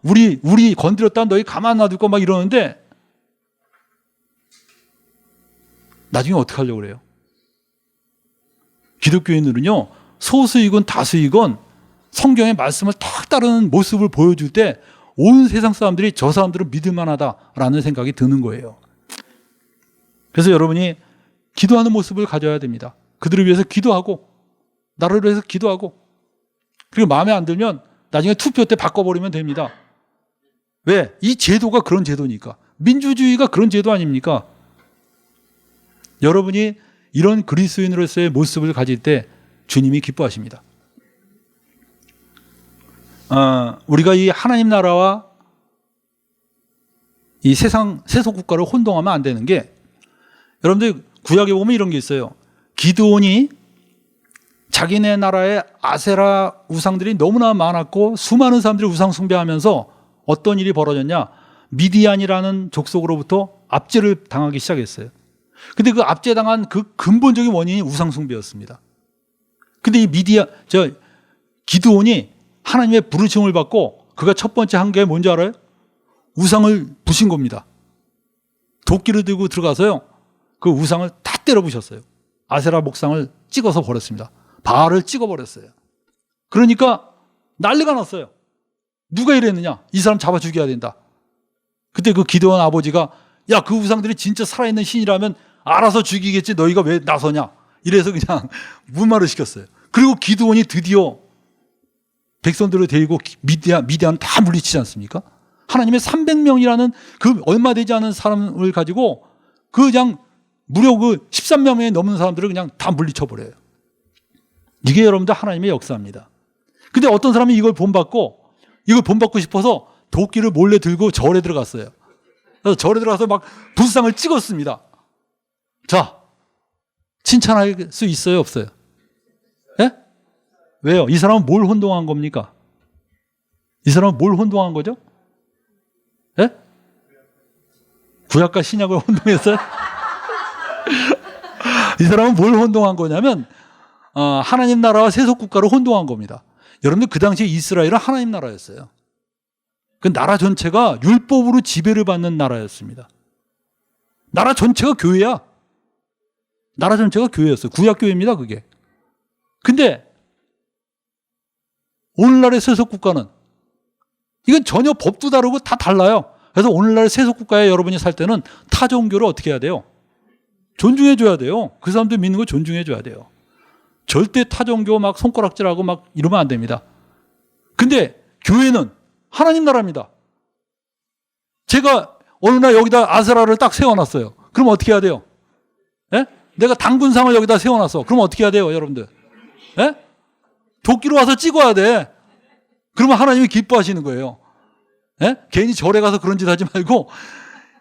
우리 건드렸다 너희 가만 놔둘 거 막 이러는데 나중에 어떻게 하려고 그래요? 기독교인들은요, 소수이건 다수이건 성경의 말씀을 딱 따르는 모습을 보여줄 때 온 세상 사람들이 저 사람들은 믿을 만하다라는 생각이 드는 거예요. 그래서 여러분이 기도하는 모습을 가져야 됩니다. 그들을 위해서 기도하고 나라를 위해서 기도하고 그리고 마음에 안 들면 나중에 투표 때 바꿔버리면 됩니다. 왜? 이 제도가 그런 제도니까. 민주주의가 그런 제도 아닙니까? 여러분이 이런 그리스도인으로서의 모습을 가질 때 주님이 기뻐하십니다. 우리가 이 하나님 나라와 이 세상 세속 국가를 혼동하면 안 되는 게 여러분들 구약에 보면 이런 게 있어요. 기드온이 자기네 나라의 아세라 우상들이 너무나 많았고 수많은 사람들이 우상 숭배하면서 어떤 일이 벌어졌냐? 미디안이라는 족속으로부터 압제를 당하기 시작했어요. 근데 그 압제당한 그 근본적인 원인이 우상 숭배였습니다. 근데 이 기드온이 하나님의 부르심을 받고 그가 첫 번째 한 게 뭔지 알아요? 우상을 부신 겁니다. 도끼를 들고 들어가서요. 그 우상을 다 때려 부셨어요. 아세라 목상을 찍어서 버렸습니다. 바알을 찍어 버렸어요. 그러니까 난리가 났어요. 누가 이랬느냐? 이 사람 잡아 죽여야 된다. 그때 그 기드온 아버지가 야, 그 우상들이 진짜 살아있는 신이라면 알아서 죽이겠지 너희가 왜 나서냐? 이래서 그냥 문말을 시켰어요. 그리고 기드온이 드디어 백성들을 데리고 미디안 다 물리치지 않습니까? 하나님의 300명이라는 그 얼마 되지 않은 사람을 가지고 그냥 무려 그 13명에 넘는 사람들을 그냥 다 물리쳐버려요. 이게 여러분들 하나님의 역사입니다. 근데 어떤 사람이 이걸 본받고 싶어서 도끼를 몰래 들고 절에 들어갔어요. 그래서 절에 들어가서 막 부상을 찍었습니다. 자, 칭찬할 수 있어요, 없어요? 예? 왜요? 이 사람은 뭘 혼동한 겁니까? 이 사람은 뭘 혼동한 거죠? 예? 구약과 신약을 혼동했어요? 이 사람은 뭘 혼동한 거냐면 하나님 나라와 세속 국가를 혼동한 겁니다. 여러분들 그 당시에 이스라엘은 하나님 나라였어요. 그 나라 전체가 율법으로 지배를 받는 나라였습니다. 나라 전체가 교회야. 나라 전체가 교회였어요. 구약교회입니다, 그게. 근데 오늘날의 세속 국가는 이건 전혀 법도 다르고 다 달라요. 그래서 오늘날 세속국가에 여러분이 살 때는 타 종교를 어떻게 해야 돼요? 존중해줘야 돼요. 그 사람들 믿는 거 존중해줘야 돼요. 절대 타 종교 막 손가락질하고 막 이러면 안 됩니다. 근데 교회는 하나님 나라입니다. 제가 어느 날 여기다 아스라를 딱 세워놨어요. 그럼 어떻게 해야 돼요? 예? 내가 당군상을 여기다 세워놨어. 그럼 어떻게 해야 돼요, 여러분들? 예? 도끼로 와서 찍어야 돼. 그러면 하나님이 기뻐하시는 거예요. 예? 괜히 절에 가서 그런 짓 하지 말고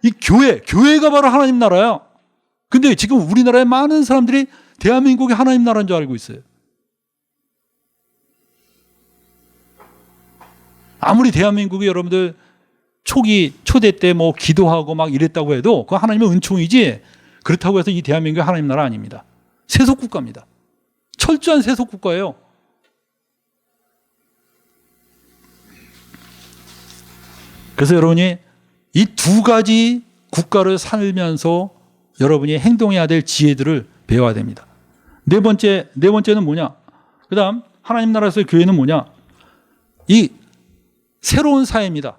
이 교회가 바로 하나님 나라야. 근데 지금 우리나라의 많은 사람들이 대한민국이 하나님 나라인 줄 알고 있어요. 아무리 대한민국이 여러분들 초대 때 뭐 기도하고 막 이랬다고 해도 그거 하나님의 은총이지 그렇다고 해서 이 대한민국이 하나님 나라 아닙니다. 세속국가입니다. 철저한 세속국가예요. 그래서 여러분이 이 두 가지 국가를 살면서 여러분이 행동해야 될 지혜들을 배워야 됩니다. 네 번째는 뭐냐? 그 다음 하나님 나라에서의 교회는 뭐냐? 이 새로운 사회입니다.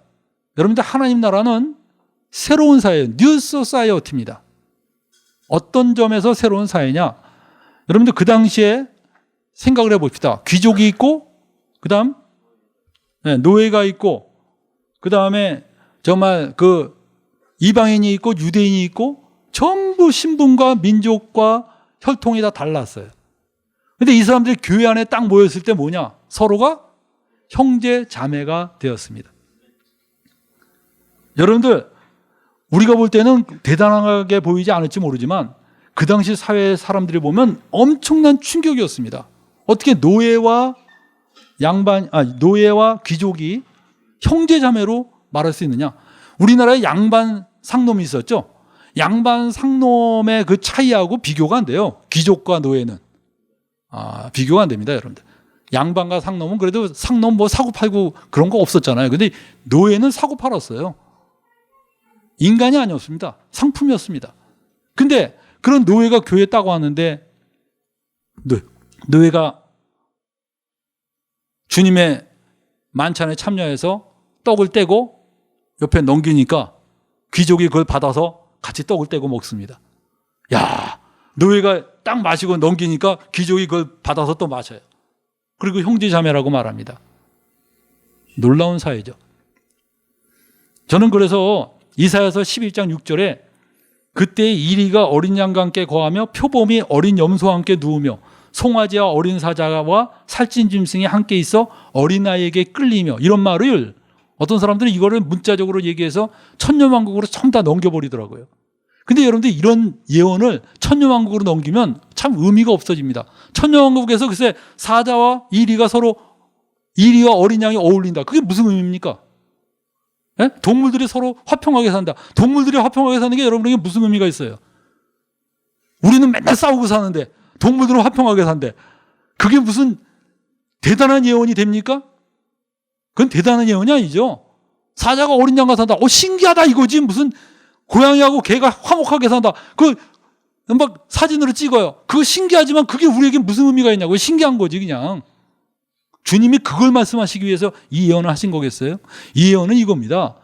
여러분들 하나님 나라는 새로운 사회예요. 뉴 소사이어티입니다. 어떤 점에서 새로운 사회냐? 여러분들 그 당시에 생각을 해봅시다. 귀족이 있고 그 다음 노예가 있고 그 다음에 정말 그 이방인이 있고 유대인이 있고 전부 신분과 민족과 혈통이 다 달랐어요. 근데 이 사람들이 교회 안에 딱 모였을 때 뭐냐? 서로가 형제 자매가 되었습니다. 여러분들 우리가 볼 때는 대단하게 보이지 않을지 모르지만 그 당시 사회 사람들이 보면 엄청난 충격이었습니다. 어떻게 노예와 귀족이 형제 자매로 말할 수 있느냐? 우리나라에 양반 상놈이 있었죠. 양반 상놈의 그 차이하고 비교가 안 돼요. 귀족과 노예는 비교가 안 됩니다, 여러분들. 양반과 상놈은 그래도 상놈 뭐 사고 팔고 그런 거 없었잖아요. 근데 노예는 사고 팔았어요. 인간이 아니었습니다. 상품이었습니다. 근데 그런 노예가 교회에 따고 왔는데 노예가 주님의 만찬에 참여해서 떡을 떼고 옆에 넘기니까 귀족이 그걸 받아서 같이 떡을 떼고 먹습니다. 야, 노예가 딱 마시고 넘기니까 귀족이 그걸 받아서 또 마셔요. 그리고 형제자매라고 말합니다. 놀라운 사회죠. 저는 그래서 이사야서 11장 6절에 그때 이리가 어린 양과 함께 거하며 표범이 어린 염소와 함께 누우며 송아지와 어린 사자와 살찐 짐승이 함께 있어 어린아이에게 끌리며 이런 말을 어떤 사람들은 이거를 문자적으로 얘기해서 천년왕국으로 전부 다 넘겨버리더라고요. 근데 여러분들 이런 예언을 천년왕국으로 넘기면 참 의미가 없어집니다. 천년왕국에서 글쎄 사자와 이리가 서로 이리와 어린 양이 어울린다. 그게 무슨 의미입니까? 예? 동물들이 서로 화평하게 산다. 동물들이 화평하게 사는 게 여러분에게 무슨 의미가 있어요? 우리는 맨날 싸우고 사는데 동물들은 화평하게 산대. 그게 무슨 대단한 예언이 됩니까? 그건 대단한 예언이 아니죠. 사자가 어린 양과 산다. 신기하다 이거지. 무슨 고양이하고 개가 화목하게 산다. 그 막 사진으로 찍어요. 그거 신기하지만 그게 우리에게 무슨 의미가 있냐고. 신기한 거지 그냥. 주님이 그걸 말씀하시기 위해서 이 예언을 하신 거겠어요? 이 예언은 이겁니다.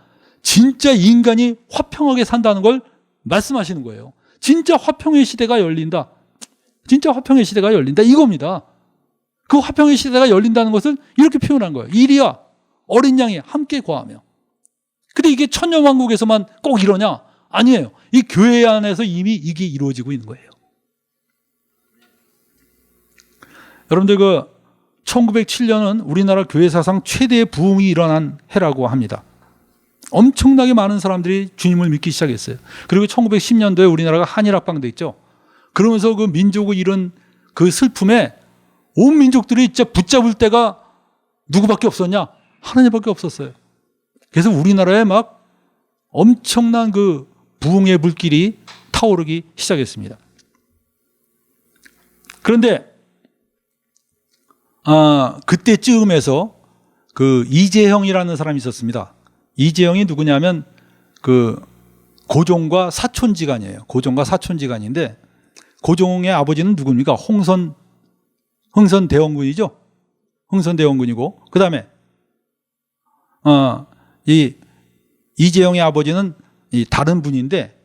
진짜 인간이 화평하게 산다는 걸 말씀하시는 거예요. 진짜 화평의 시대가 열린다. 진짜 화평의 시대가 열린다. 이겁니다. 그 화평의 시대가 열린다는 것을 이렇게 표현한 거예요. 이리와 어린 양이 함께 거하며. 근데 이게 천년왕국에서만 꼭 이러냐? 아니에요. 이 교회 안에서 이미 이게 이루어지고 있는 거예요. 여러분들 1907년은 우리나라 교회 사상 최대의 부흥이 일어난 해라고 합니다. 엄청나게 많은 사람들이 주님을 믿기 시작했어요. 그리고 1910년도에 우리나라가 한일합방돼 있죠. 그러면서 그 민족을 잃은 그 슬픔에 온 민족들이 진짜 붙잡을 때가 누구밖에 없었냐? 하나님밖에 없었어요. 그래서 우리나라에 막 엄청난 그 부흥의 불길이 타오르기 시작했습니다. 그런데 그때쯤에서 그 이재형이라는 사람이 있었습니다. 이재형이 누구냐면 그 고종과 사촌지간이에요. 고종과 사촌지간인데 고종의 아버지는 누굽니까? 흥선대원군이죠. 흥선대원군이고 그 다음에 이 이재영의 아버지는 이 다른 분인데,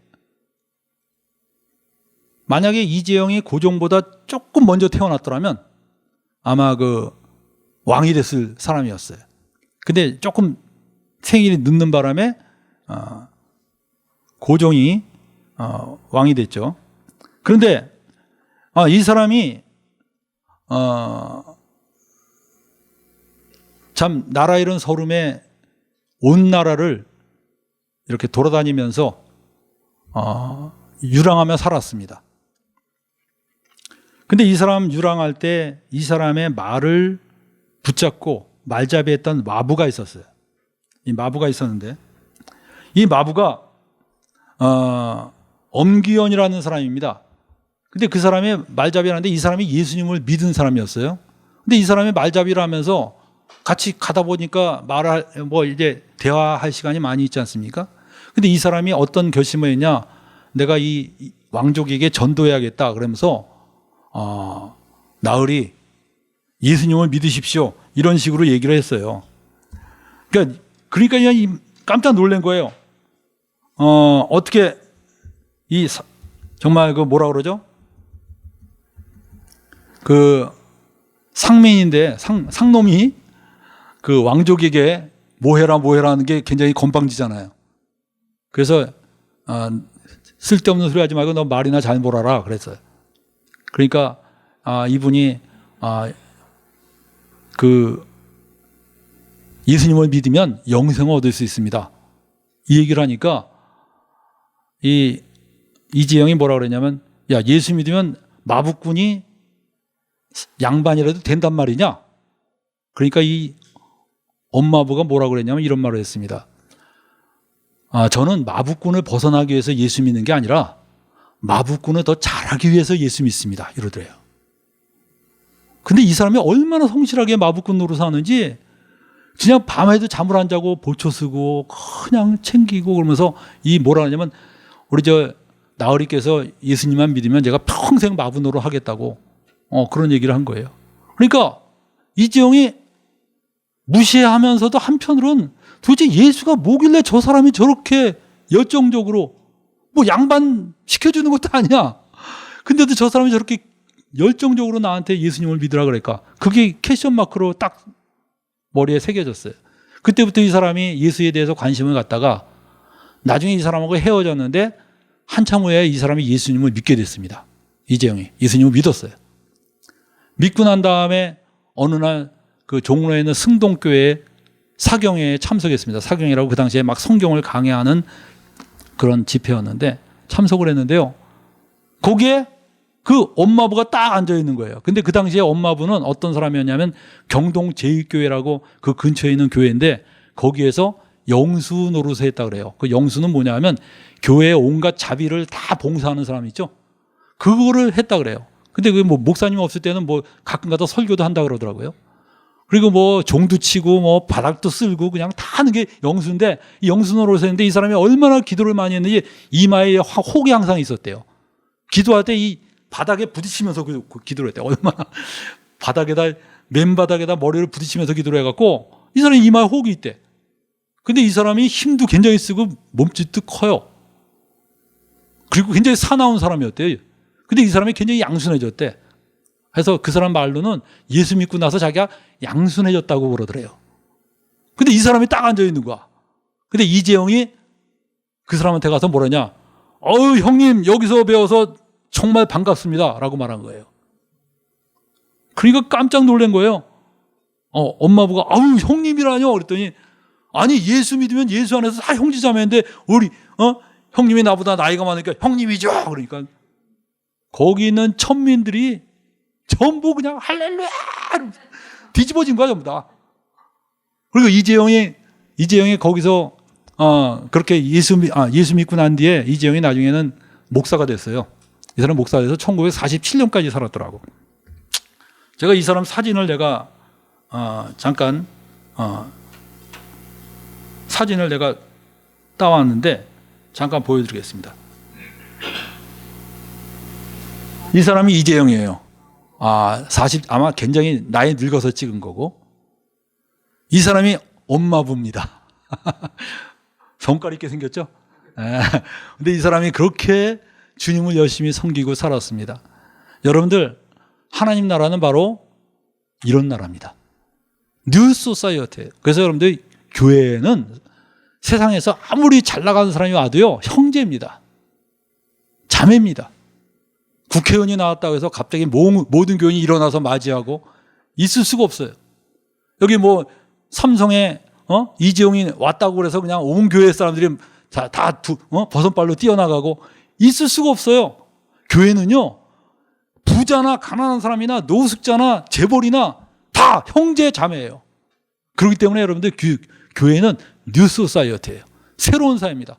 만약에 이재영이 고종보다 조금 먼저 태어났더라면 아마 그 왕이 됐을 사람이었어요. 근데 조금 생일이 늦는 바람에 고종이 왕이 됐죠. 그런데 이 사람이 참 나라 잃은 서름에 온 나라를 이렇게 돌아다니면서 유랑하며 살았습니다. 근데 이 사람 유랑할 때 이 사람의 말을 붙잡고 말잡이했던 마부가 있었어요. 이 마부가 있었는데, 이 마부가 엄기현이라는 사람입니다. 근데 그 사람의 말잡이라는데 이 사람이 예수님을 믿은 사람이었어요. 근데 이 사람이 말잡이를 하면서 같이 가다 보니까 이제 대화할 시간이 많이 있지 않습니까? 근데 이 사람이 어떤 결심을 했냐? 내가 이 왕족에게 전도해야겠다. 그러면서 나으리 예수님을 믿으십시오. 이런 식으로 얘기를 했어요. 그러니까 그냥 깜짝 놀란 거예요. 어떻게 정말 뭐라 그러죠? 그 상민인데 상놈이 그 왕족에게 뭐해라 하는 게 굉장히 건방지잖아요. 그래서 쓸데없는 소리 하지 말고 너 말이나 잘 몰아라 그랬어요. 그러니까 이분이 그 예수님을 믿으면 영생을 얻을 수 있습니다. 이 얘기를 하니까 이재영이 뭐라 그랬냐면, 야, 예수 믿으면 마부꾼이 양반이라도 된단 말이냐? 그러니까 이 엄마부가 뭐라 그랬냐면 이런 말을 했습니다. 저는 마부꾼을 벗어나기 위해서 예수 믿는 게 아니라 마부꾼을 더 잘하기 위해서 예수 믿습니다. 이러더래요. 근데 이 사람이 얼마나 성실하게 마부꾼 노릇을 하는지, 그냥 밤에도 잠을 안 자고 보초 쓰고 그냥 챙기고 그러면서 뭐라 하냐면, 우리 나으리께서 예수님만 믿으면 제가 평생 마부 노릇 하겠다고 그런 얘기를 한 거예요. 그러니까 이재영이 무시하면서도 한편으로는 도대체 예수가 뭐길래 저 사람이 저렇게 열정적으로 양반 시켜주는 것도 아니야. 근데도 저 사람이 저렇게 열정적으로 나한테 예수님을 믿으라 그럴까? 그게 캐션 마크로 딱 머리에 새겨졌어요. 그때부터 이 사람이 예수에 대해서 관심을 갖다가 나중에 이 사람하고 헤어졌는데 한참 후에 이 사람이 예수님을 믿게 됐습니다. 이재영이 예수님을 믿었어요. 믿고 난 다음에 어느 날 그 종로에 있는 승동교회 사경회에 참석했습니다. 사경이라고 그 당시에 막 성경을 강해하는 그런 집회였는데 참석을 했는데요. 거기에 그 엄마부가 딱 앉아 있는 거예요. 근데 그 당시에 엄마부는 어떤 사람이었냐면 경동 제1교회라고 그 근처에 있는 교회인데 거기에서 영수 노릇을 했다 그래요. 그 영수는 뭐냐면 교회의 온갖 자비를 다 봉사하는 사람 있죠. 그거를 했다 그래요. 근데 그 목사님 없을 때는 가끔 가다 설교도 한다 그러더라고요. 그리고 종도 치고 바닥도 쓸고 그냥 다 하는 게 영수인데, 이 영수 노릇을 했는데 이 사람이 얼마나 기도를 많이 했는지 이마에 혹이 항상 있었대요. 기도할 때 이 바닥에 부딪히면서 기도를 했대요. 얼마나 맨바닥에다 머리를 부딪히면서 기도를 해갖고 이 사람이 이마에 혹이 있대. 근데 이 사람이 힘도 굉장히 쓰고 몸집도 커요. 그리고 굉장히 사나운 사람이었대요. 근데 이 사람이 굉장히 양순해졌대. 그래서 그 사람 말로는 예수 믿고 나서 자기가 양순해졌다고 그러더래요. 근데 이 사람이 딱 앉아 있는 거야. 근데 이재영이 그 사람한테 가서 뭐라냐? 형님 여기서 배워서 정말 반갑습니다 라고 말한 거예요. 그러니까 깜짝 놀란 거예요. 엄마부가 형님이라뇨? 그랬더니 아니 예수 믿으면 예수 안에서 다 형제자매인데 우리 형님이 나보다 나이가 많으니까 형님이죠. 그러니까 거기 있는 천민들이 전부 그냥 할렐루야 뒤집어진 거야 전부 다. 그리고 이재영이 거기서 그렇게 예수 믿고 난 뒤에 이재영이 나중에는 목사가 됐어요. 이 사람 목사가 돼서 1947년까지 살았더라고. 제가 이 사람 사진을 내가 잠깐 사진을 내가 따왔는데 잠깐 보여드리겠습니다. 이 사람이 이재영이에요. 아마 굉장히 나이 늙어서 찍은 거고, 이 사람이 엄마부입니다. 성깔 있게 생겼죠? 근데 이 사람이 그렇게 주님을 열심히 섬기고 살았습니다. 여러분들, 하나님 나라는 바로 이런 나라입니다. 뉴 소사이어티예요. 그래서 여러분들, 교회는 세상에서 아무리 잘 나가는 사람이 와도요, 형제입니다. 자매입니다. 국회의원이 나왔다고 해서 갑자기 모든 교인이 일어나서 맞이하고 있을 수가 없어요. 여기 뭐 삼성에 이재용이 왔다고 그래서 그냥 온 교회 사람들이 다 버선발로 뛰어나가고 있을 수가 없어요. 교회는요, 부자나 가난한 사람이나 노숙자나 재벌이나 다 형제 자매예요. 그렇기 때문에 여러분들, 교회는 뉴 소사이어티예요. 새로운 사회입니다.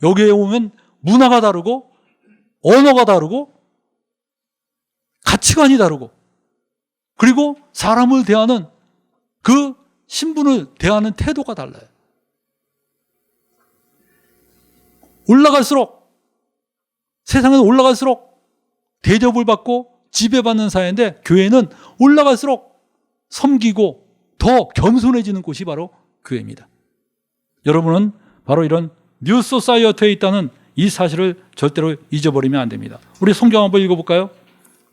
여기에 오면 문화가 다르고 언어가 다르고 가치관이 다르고, 그리고 사람을 대하는 그 신분을 대하는 태도가 달라요. 올라갈수록, 세상은 올라갈수록 대접을 받고 지배받는 사회인데, 교회는 올라갈수록 섬기고 더 겸손해지는 곳이 바로 교회입니다. 여러분은 바로 이런 뉴 소사이어티에 있다는 이 사실을 절대로 잊어버리면 안 됩니다. 우리 성경 한번 읽어볼까요?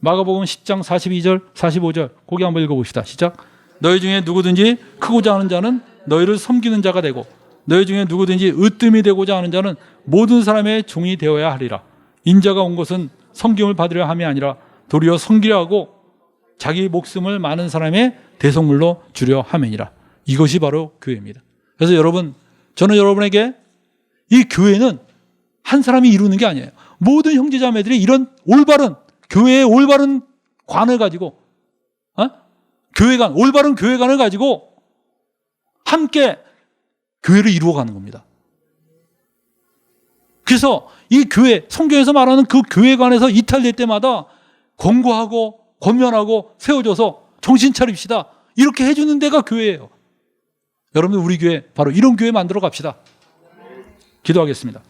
마가복음 10장 42절 45절 거기 한번 읽어봅시다. 시작. 너희 중에 누구든지 크고자 하는 자는 너희를 섬기는 자가 되고, 너희 중에 누구든지 으뜸이 되고자 하는 자는 모든 사람의 종이 되어야 하리라. 인자가 온 것은 섬김을 받으려 함이 아니라 도리어 섬기려 하고 자기 목숨을 많은 사람의 대속물로 주려 함이니라. 이것이 바로 교회입니다. 그래서 여러분, 저는 여러분에게 이 교회는 한 사람이 이루는 게 아니에요. 모든 형제자매들이 이런 올바른, 교회의 올바른 관을 가지고, 교회관, 올바른 교회관을 가지고 함께 교회를 이루어가는 겁니다. 그래서 이 교회, 성경에서 말하는 그 교회관에서 이탈될 때마다 권고하고 권면하고 세워줘서 정신 차립시다, 이렇게 해주는 데가 교회예요. 여러분들, 우리 교회 바로 이런 교회 만들어 갑시다. 기도하겠습니다.